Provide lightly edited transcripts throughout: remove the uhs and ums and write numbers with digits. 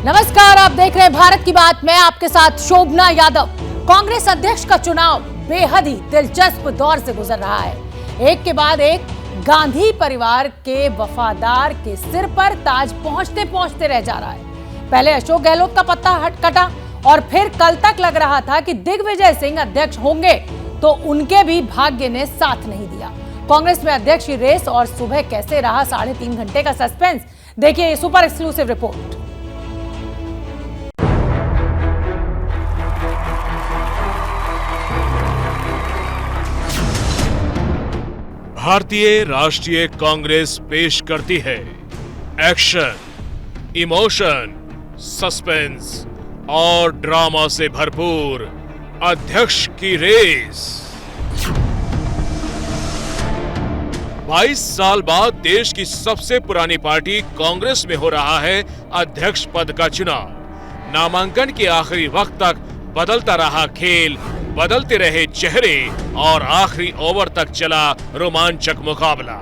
नमस्कार, आप देख रहे हैं भारत की बात। मैं आपके साथ शोभना यादव। कांग्रेस अध्यक्ष का चुनाव बेहद ही दिलचस्प दौर से गुजर रहा है। एक के बाद एक गांधी परिवार के वफादार के सिर पर ताज पहुंचते पहुंचते रह जा रहा है। पहले अशोक गहलोत का पत्ता हट कटा और फिर कल तक लग रहा था कि दिग्विजय सिंह अध्यक्ष होंगे, तो उनके भी भाग्य ने साथ नहीं दिया। कांग्रेस में अध्यक्ष की रेस और सुबह कैसे रहा 3.5 घंटे का सस्पेंस, देखिए ये सुपर एक्सक्लूसिव रिपोर्ट। भारतीय राष्ट्रीय कांग्रेस पेश करती है एक्शन, इमोशन, सस्पेंस और ड्रामा से भरपूर अध्यक्ष की रेस। 22 साल बाद देश की सबसे पुरानी पार्टी कांग्रेस में हो रहा है अध्यक्ष पद का चुनाव। नामांकन के आखिरी वक्त तक बदलता रहा खेल, बदलते रहे चेहरे और आखिरी ओवर तक चला रोमांचक मुकाबला।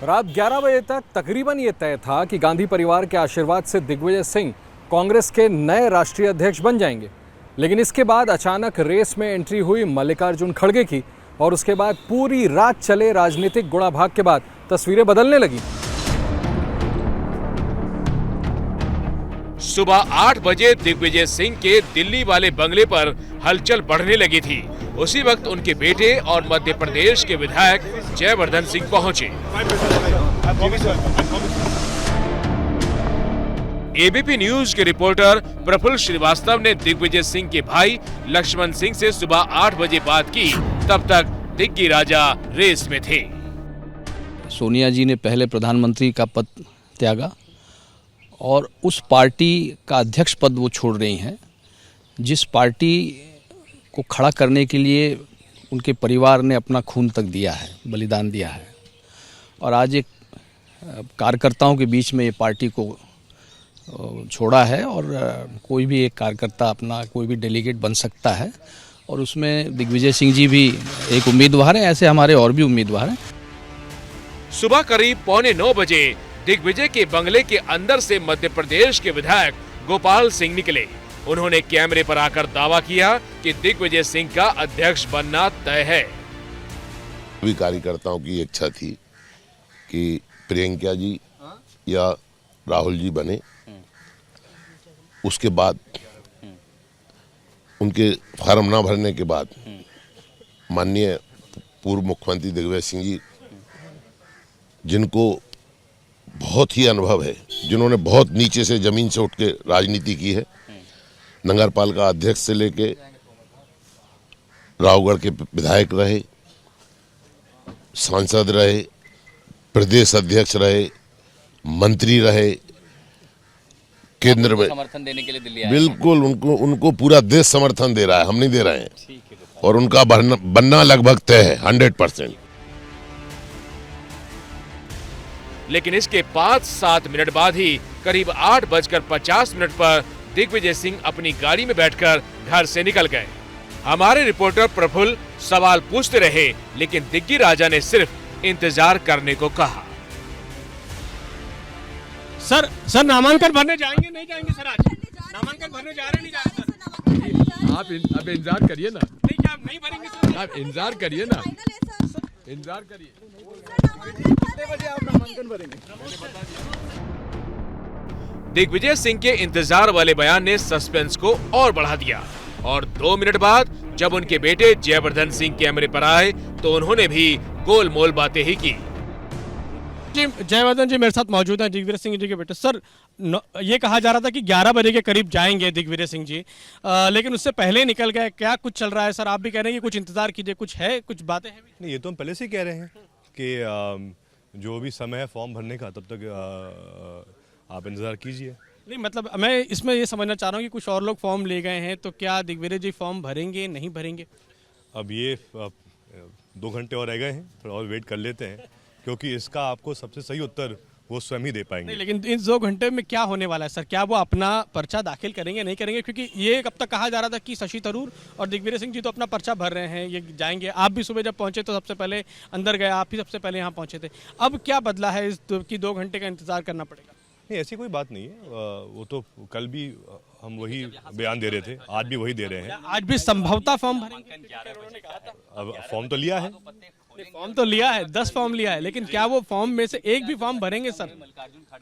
रात 11 बजे तक तकरीबन ये तय था कि गांधी परिवार के आशीर्वाद से दिग्विजय सिंह कांग्रेस के नए राष्ट्रीय अध्यक्ष बन जाएंगे। लेकिन इसके बाद अचानक रेस में एंट्री हुई मल्लिकार्जुन खड़गे की और उसके बाद पूरी रात चले राजनीतिक गुणाभाग के बाद तस्वीरें बदलने लगी। सुबह 8 बजे दिग्विजय सिंह के दिल्ली वाले बंगले पर हलचल बढ़ने लगी थी। उसी वक्त उनके बेटे और मध्य प्रदेश के विधायक जयवर्धन सिंह पहुंचे। एबीपी न्यूज के रिपोर्टर प्रफुल्ल श्रीवास्तव ने दिग्विजय सिंह के भाई लक्ष्मण सिंह से सुबह 8 बजे बात की। तब तक दिग्गी राजा रेस में थे। सोनिया जी ने पहले प्रधानमंत्री का पद त्यागा और उस पार्टी का अध्यक्ष पद वो छोड़ रही हैं, जिस पार्टी को खड़ा करने के लिए उनके परिवार ने अपना खून तक दिया है, बलिदान दिया है। और आज एक कार्यकर्ताओं के बीच में ये पार्टी को छोड़ा है और कोई भी एक कार्यकर्ता अपना कोई भी डेलीगेट बन सकता है और उसमें दिग्विजय सिंह जी भी एक उम्मीदवार हैं। ऐसे हमारे और भी उम्मीदवार हैं। सुबह करीब 8:45 बजे दिग्विजय के बंगले के अंदर से मध्य प्रदेश के विधायक गोपाल सिंह निकले। उन्होंने कैमरे पर आकर दावा किया कि दिग्विजय सिंह का अध्यक्ष बनना तय है। सभी कार्यकर्ताओं की इच्छा थी कि प्रियंका जी या राहुल जी बने। उसके बाद उनके फार्म ना भरने के बाद माननीय पूर्व मुख्यमंत्री दिग्विजय सिंह जी, जिनको बहुत ही अनुभव है, जिन्होंने बहुत नीचे से जमीन से उठ के राजनीति की है, नगरपाल का अध्यक्ष से लेके रावगढ़ के विधायक रहे, सांसद रहे, प्रदेश अध्यक्ष रहे, मंत्री रहे, केंद्र में समर्थन देने के लिए दिल्ली आए। बिल्कुल उनको पूरा देश समर्थन दे रहा है, हम नहीं दे रहे हैं। और उनका बनना लगभग तय है 100%। लेकिन इसके 5-7 मिनट बाद ही करीब 8:50 पर दिग्विजय सिंह अपनी गाड़ी में बैठकर घर से निकल गए। हमारे रिपोर्टर प्रफुल्ल सवाल पूछते रहे, लेकिन दिग्गी राजा ने सिर्फ इंतजार करने को कहा। सर नामांकन भरने जाएंगे नहीं जाएंगे सर? आज नामांकन भरने जा रहे नहीं जा रहे सर? आप इंतजार करिए ना। नहीं, क्या आप नहीं भरेंगे सर? आप इंतजार करिए ना, इंतजार करिए। कितने बजे आप नामांकन भरेंगे? दिग्विजय सिंह के इंतजार वाले बयान ने सस्पेंस को और बढ़ा दिया और 2 मिनट बाद जब उनके बेटे जयवर्धन सिंह कैमरे पर आए तो उन्होंने भी गोलमोल बातें ही की। जी, जयवर्धन जी मेरे साथ मौजूद हैं, दिग्विजय सिंह जी के बेटे। सर, ये कहा जा रहा था कि 11 बजे के करीब जाएंगे दिग्विजय सिंह जी, लेकिन उससे पहले निकल गए। क्या कुछ चल रहा है सर? आप भी कह रहे हैं कि कुछ इंतजार कीजिए, कुछ है, कुछ बातें हैं? नहीं, ये तो हम पहले से कह रहे हैं कि जो भी समय है फॉर्म भरने का, तब तक आप इंतजार कीजिए। नहीं, मतलब मैं इसमें ये समझना चाह रहा हूँ कि कुछ और लोग फॉर्म ले गए हैं, तो क्या दिग्विजय जी फॉर्म भरेंगे नहीं भरेंगे? अब ये 2 घंटे और रह गए हैं, थोड़ा और वेट कर लेते हैं, क्योंकि इसका आपको सबसे सही उत्तर वो स्वयं ही दे पाएंगे। नहीं, लेकिन इन 2 घंटे में क्या होने वाला है सर? क्या वो अपना पर्चा दाखिल करेंगे, नहीं करेंगे? क्योंकि ये कब तक कहा जा रहा था कि शशि थरूर और दिग्विजय सिंह जी तो अपना पर्चा भर रहे हैं, ये जाएंगे। आप भी सुबह जब पहुंचे तो सबसे पहले अंदर गए, आप ही सबसे पहले यहाँ पहुंचे थे। अब क्या बदला है इस कि 2 घंटे का इंतजार करना पड़ेगा? नहीं, ऐसी कोई बात नहीं है। वो तो कल भी हम वही बयान दे रहे थे, आज भी वही दे रहे हैं। आज भी संभवतः फॉर्म भरेंगे? अब फॉर्म तो लिया है, फॉर्म तो लिया है, 10 फॉर्म लिया है, लेकिन क्या वो फॉर्म में से एक भी फॉर्म भरेंगे सर?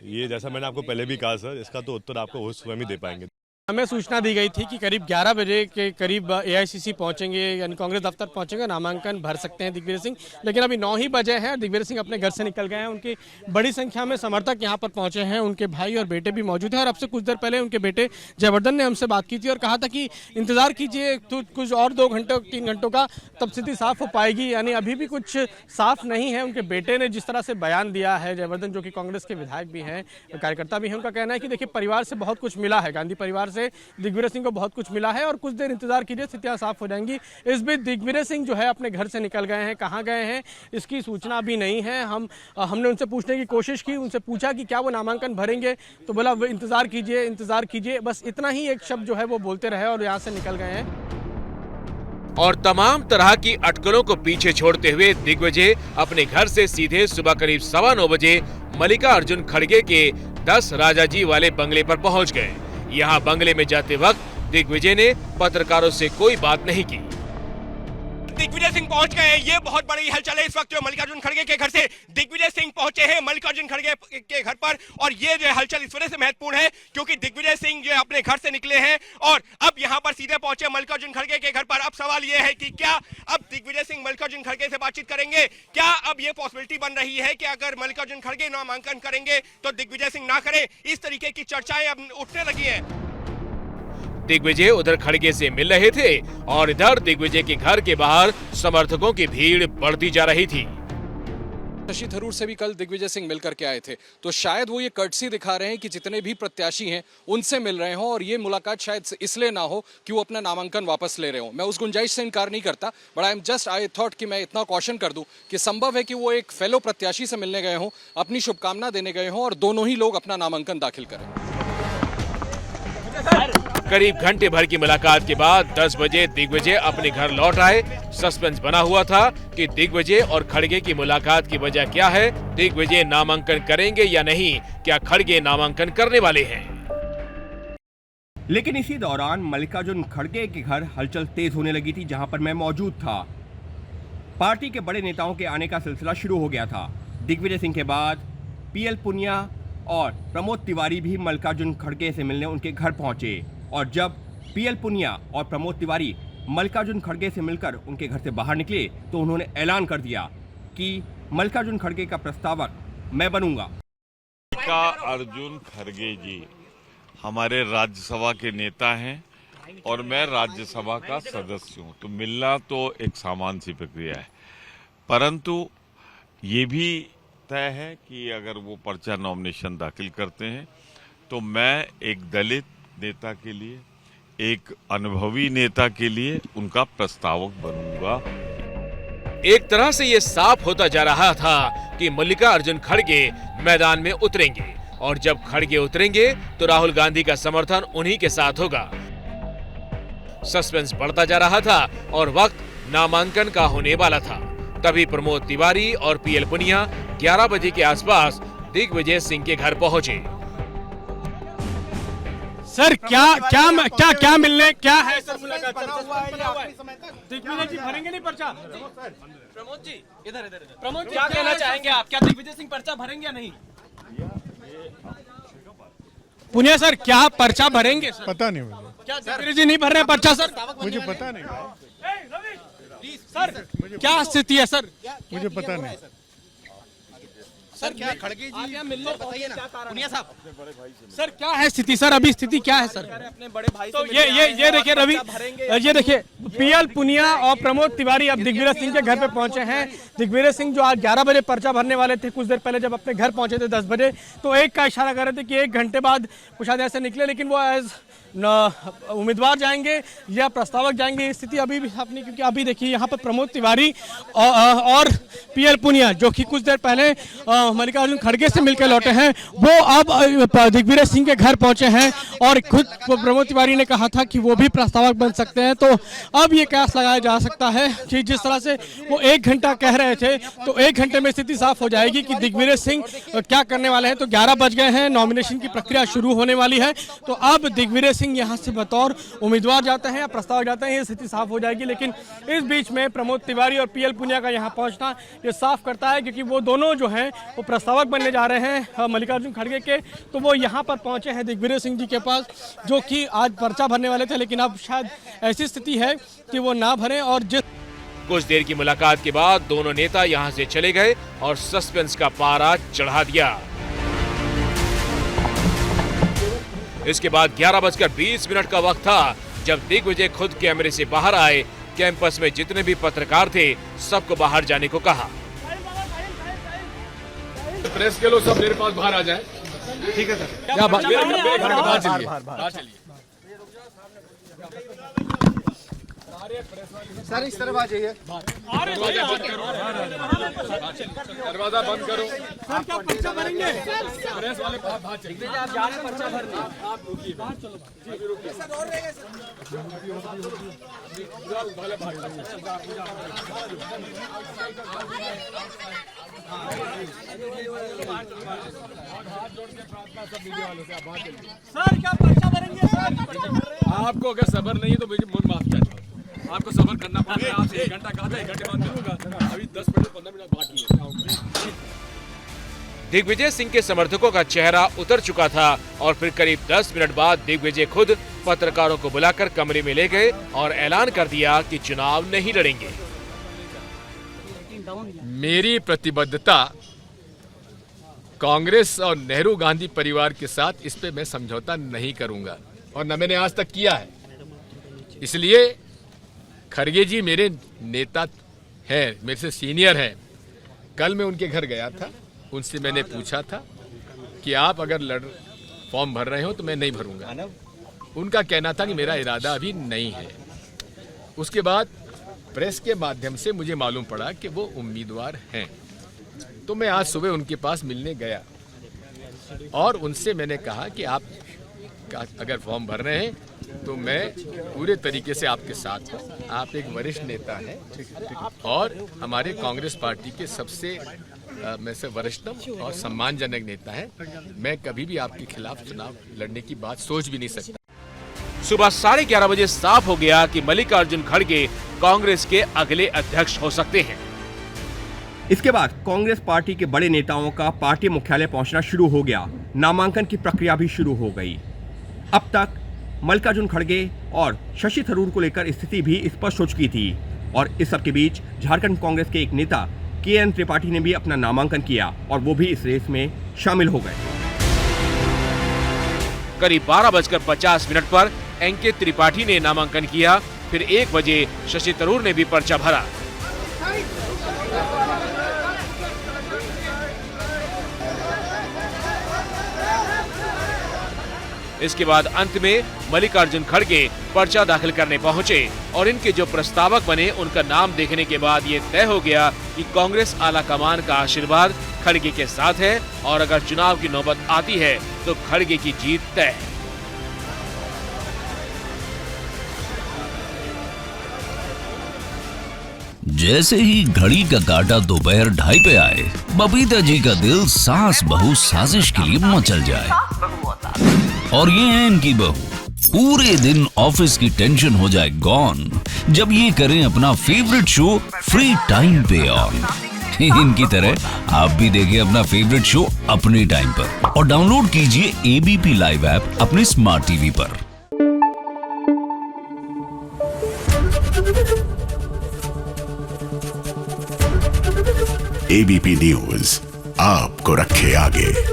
ये जैसा मैंने आपको पहले भी कहा सर, इसका तो उत्तर आपको वो स्वयं ही दे पाएंगे। हमें सूचना दी गई थी कि करीब 11 बजे के करीब एआईसीसी पहुंचेंगे, यानी कांग्रेस दफ्तर पहुंचेंगे, नामांकन भर सकते हैं दिग्विजय सिंह। लेकिन अभी 9 ही बजे हैं, दिग्विजय सिंह अपने घर से निकल गए हैं। उनकी बड़ी संख्या में समर्थक यहां पर पहुंचे हैं, उनके भाई और बेटे भी मौजूद हैं। और अब से कुछ देर पहले उनके बेटे जयवर्धन ने हमसे बात की थी और कहा था कि इंतजार कीजिए तो कुछ और 2 घंटे 3 घंटों का, तब स्थिति साफ हो पाएगी। यानी अभी भी कुछ साफ नहीं है। उनके बेटे ने जिस तरह से बयान दिया है, जयवर्धन जो कि कांग्रेस के विधायक भी हैं, कार्यकर्ता भी हैं, उनका कहना है कि देखिए परिवार से बहुत कुछ मिला है, गांधी परिवार से दिग्विजय सिंह को बहुत कुछ मिला है और कुछ देर इंतजार कीजिए, स्थितियां साफ हो जाएंगी। इस बीच दिग्विजय सिंह जो है अपने घर से निकल गए हैं, कहां गए हैं इसकी सूचना अभी नहीं है। हमने उनसे पूछने की कोशिश की, उनसे पूछा कि क्या वो नामांकन भरेंगे, तो बोला इंतजार कीजिए, इंतजार कीजिए, बस इतना ही एक शब्द जो है वो बोलते रहे और यहां से निकल गए हैं। और तमाम तरह की अटकलों को पीछे छोड़ते हुए दिग्विजय अपने घर से सीधे सुबह करीब 9:15 बजे मल्लिकार्जुन खड़गे के 10 राजाजी वाले बंगले पर पहुंच गए। यहाँ बंगले में जाते वक्त दिग्विजय ने पत्रकारों से कोई बात नहीं की। दिग्विजय सिंह पहुंच गए हैं, ये बहुत बड़ी हलचल है इस वक्त जो मल्लिकार्जुन खड़गे के घर से दिग्विजय सिंह पहुंचे हैं मल्लिकार्जुन खड़गे के घर पर। और ये जो हलचल इस वजह से महत्वपूर्ण है क्योंकि दिग्विजय सिंह जो अपने घर से निकले हैं और अब यहां पर सीधे पहुंचे मल्लिकार्जुन खड़गे के घर पर। अब सवाल ये है कि क्या अब दिग्विजय सिंह मल्लिकार्जुन खड़गे से बातचीत करेंगे? क्या अब ये पॉसिबिलिटी बन रही है कि अगर मल्लिकार्जुन खड़गे नामांकन करेंगे तो दिग्विजय सिंह ना करे? इस तरीके की चर्चाएं अब उठने लगी है। दिग्विजय उधर खड़गे से मिल रहे थे और इधर दिग्विजय के घर के बाहर समर्थकों की भीड़ बढ़ती जा रही थी। शशि थरूर से भी कल दिग्विजय सिंह मिलकर के आए थे, तो शायद वो ये कर्टसी दिखा रहे हैं कि जितने भी प्रत्याशी हैं उनसे मिल रहे हों, और ये मुलाकात शायद इसलिए ना हो कि वो अपना नामांकन वापस ले रहे हो। मैं उस गुंजाइश से इनकार नहीं करता, बट आई थॉट कि मैं इतना कॉशन कर दूं कि संभव है कि वो एक फेलो प्रत्याशी से मिलने गए हों, अपनी शुभकामना देने गए हों और दोनों ही लोग अपना नामांकन दाखिल करें। करीब घंटे भर की मुलाकात के बाद 10 बजे दिग्विजय अपने घर लौट आए। सस्पेंस बना हुआ था कि दिग्विजय और खड़गे की मुलाकात की वजह क्या है, दिग्विजय नामांकन करेंगे या नहीं, क्या खड़गे नामांकन करने वाले हैं। लेकिन इसी दौरान मल्लिकार्जुन खड़गे के घर हलचल तेज होने लगी थी, जहां पर मैं मौजूद था। पार्टी के बड़े नेताओं के आने का सिलसिला शुरू हो गया था। दिग्विजय सिंह के बाद पीएल पुनिया और प्रमोद तिवारी भी मल्लिकार्जुन खड़गे से मिलने उनके घर पहुंचे। और जब पीएल पुनिया और प्रमोद तिवारी मल्लिकार्जुन खड़गे से मिलकर उनके घर से बाहर निकले तो उन्होंने ऐलान कर दिया कि मल्लिकार्जुन खड़गे का प्रस्तावक मैं बनूंगा। मल्लिकार्जुन खड़गे जी हमारे राज्यसभा के नेता हैं और मैं राज्यसभा का सदस्य हूं, तो मिलना तो एक सामान्य सी प्रक्रिया है, परंतु ये भी तय है कि अगर वो पर्चा नॉमिनेशन दाखिल करते हैं तो मैं एक दलित नेता के लिए, एक अनुभवी नेता के लिए उनका प्रस्तावक बनूंगा। एक तरह से ये साफ होता जा रहा था कि मल्लिकार्जुन खड़गे मैदान में उतरेंगे और जब खड़गे उतरेंगे तो राहुल गांधी का समर्थन उन्हीं के साथ होगा। सस्पेंस बढ़ता जा रहा था और वक्त नामांकन का होने वाला था। तभी प्रमोद तिवारी और पीएल पुनिया 11 बजे के आसपास दिग्विजय सिंह के घर पहुंचे। सर क्या मिलने क्या है सर मुलाकात? दिग्विजय जी भरेंगे नहीं पर्चा? प्रमोद जी इधर प्रमोद जी क्या कहना चाहेंगे आप? क्या दिग्विजय सिंह पर्चा भरेंगे या नहीं? पुनिया सर क्या पर्चा भरेंगे सर? पता नहीं मुझे। क्या दिग्विजय जी नहीं भर रहे पर्चा सर? मुझे पता नहीं सर, क्या स्थिति है सर? मुझे पता नहीं सर। क्या खड़गे जी मिलने बताइए ना पुनिया साहब। सर क्या है स्थिति सर? अभी स्थिति क्या है सर? अपने बड़े भाई तो ये देखिए रवि, ये देखिए पीएल पुनिया और प्रमोद तिवारी अब दिग्विजय सिंह के घर पे पहुंचे हैं। दिग्विजय सिंह जो आज 11 बजे पर्चा भरने वाले थे, कुछ देर पहले जब अपने घर पहुंचे थे 10 बजे, तो एक का इशारा कर रहे थे कि 1 घंटे बाद कुछ ऐसे निकले, लेकिन वो उम्मीदवार जाएंगे या प्रस्तावक जाएंगे, ये स्थिति अभी भी अपनी, क्योंकि अभी देखिए यहाँ पर प्रमोद तिवारी और पीएल पुनिया जो कि कुछ देर पहले मल्लिकार्जुन खड़गे से मिलकर लौटे हैं, वो अब दिग्विजय सिंह के घर पहुंचे हैं और खुद प्रमोद तिवारी ने कहा था कि वो भी प्रस्तावक बन सकते हैं। तो अब ये कयास लगाया जा सकता है कि जिस तरह से वो 1 घंटा कह रहे थे, तो 1 घंटे में स्थिति साफ हो जाएगी कि दिग्विजय सिंह क्या करने वाले हैं। तो 11 बज गए हैं, नॉमिनेशन की प्रक्रिया शुरू होने वाली है। तो अब दिग्विजय सिंह यहाँ से बतौर उम्मीदवार जाते हैं या प्रस्तावक जाते हैं, ये स्थिति साफ हो जाएगी। लेकिन इस बीच में प्रमोद तिवारी और पीएल पुनिया का यहाँ पहुँचना ये साफ करता है, क्योंकि वो दोनों जो हैं वो प्रस्तावक बनने जा रहे हैं मल्लिकार्जुन खड़गे के। तो वो यहाँ पर पहुँचे हैं दिग्विजय सिंह जी के पास, जो कि आज पर्चा भरने वाले थे, लेकिन अब शायद ऐसी स्थिति है कि वो ना भरें। और जिस कुछ देर की मुलाकात के बाद दोनों नेता यहां से चले गए और सस्पेंस का पारा चढ़ा दिया। इसके बाद 11:20 का वक्त था जब दिग्विजय खुद कैमरे से बाहर आए। कैंपस में जितने भी पत्रकार थे सबको बाहर जाने को कहा। प्रेस के लोग सब मेरे पास बाहर आ जाए। ठीक है सर, या बाहर चलिए। सर इस तरफ आ जाइए। दरवाजा बंद करो। सर क्या पर्चा भरेंगे? प्रेस वाले बाहर चलिए। आप जा रहे हैं पर्चा भरने? आप रुकिए, बाहर चलो। सर और रहेगा सर। सर क्या पर्चा भरेंगे? सर आपको अगर सब्र नहीं है तो मुझे मन माफ चाहता हूँ। आपको सब्र करना पड़ेगा। आपसे 1 घंटा कहा था, 1 घंटे बाद करूंगा। अभी 10 मिनट 15 मिनट बाकी है। दिग्विजय सिंह के समर्थकों का चेहरा उतर चुका था और फिर करीब 10 मिनट बाद दिग्विजय खुद पत्रकारों को बुलाकर कमरे में ले गए और ऐलान कर दिया कि चुनाव नहीं लड़ेंगे। मेरी प्रतिबद्धता कांग्रेस और नेहरू गांधी परिवार के साथ, इस पे मैं समझौता नहीं करूंगा और न मैंने आज तक किया है। इसलिए खड़गे जी मेरे नेता हैं, मेरे से सीनियर हैं। कल मैं उनके घर गया था, उनसे मैंने पूछा था कि आप अगर फॉर्म भर रहे हो तो मैं नहीं भरूंगा। उनका कहना था कि मेरा इरादा अभी नहीं है। उसके बाद प्रेस के माध्यम से मुझे मालूम पड़ा कि वो उम्मीदवार हैं। तो मैं आज सुबह उनके पास मिलने गया और उनसे मैंने कहा कि आप अगर फॉर्म भर रहे हैं तो मैं पूरे तरीके से आपके साथ हूँ। आप एक वरिष्ठ नेता हैं और हमारे कांग्रेस पार्टी के सबसे में से वरिष्ठतम और सम्मानजनक नेता हैं। मैं कभी भी आपके खिलाफ चुनाव लड़ने की बात सोच भी नहीं सकता। सुबह 11:30 बजे साफ हो गया कि मल्लिकार्जुन खड़गे कांग्रेस के अगले अध्यक्ष हो सकते हैं। इसके बाद कांग्रेस पार्टी के बड़े नेताओं का पार्टी मुख्यालय पहुंचना शुरू हो गया। नामांकन की प्रक्रिया भी शुरू हो गई। अब तक मल्लिकार्जुन खड़गे और शशि थरूर को लेकर स्थिति भी स्पष्ट हो चुकी थी और इस सब के बीच झारखंड कांग्रेस के एक नेता के.एन. त्रिपाठी ने भी अपना नामांकन किया और वो भी इस रेस में शामिल हो गए। करीब 12:50 पर एन.के. त्रिपाठी ने नामांकन किया। फिर 1 बजे शशि थरूर ने भी पर्चा भरा। इसके बाद अंत में मल्लिकार्जुन खड़गे पर्चा दाखिल करने पहुंचे और इनके जो प्रस्तावक बने उनका नाम देखने के बाद ये तय हो गया कि कांग्रेस आला कमान का आशीर्वाद खड़गे के साथ है और अगर चुनाव की नौबत आती है तो खड़गे की जीत तय है। जैसे ही घड़ी का काटा दोपहर 2:30 पे आए, बबीता जी का दिल सास बहू साजिश के लिए मचल जाए। और ये है इनकी बहू, पूरे दिन ऑफिस की टेंशन हो जाए गॉन जब ये करें अपना फेवरेट शो फ्री टाइम पे ऑन। इनकी तरह आप भी देखें अपना फेवरेट शो अपने टाइम पर और डाउनलोड कीजिए एबीपी लाइव ऐप अपने स्मार्ट टीवी पर। एबीपी न्यूज आपको रखे आगे।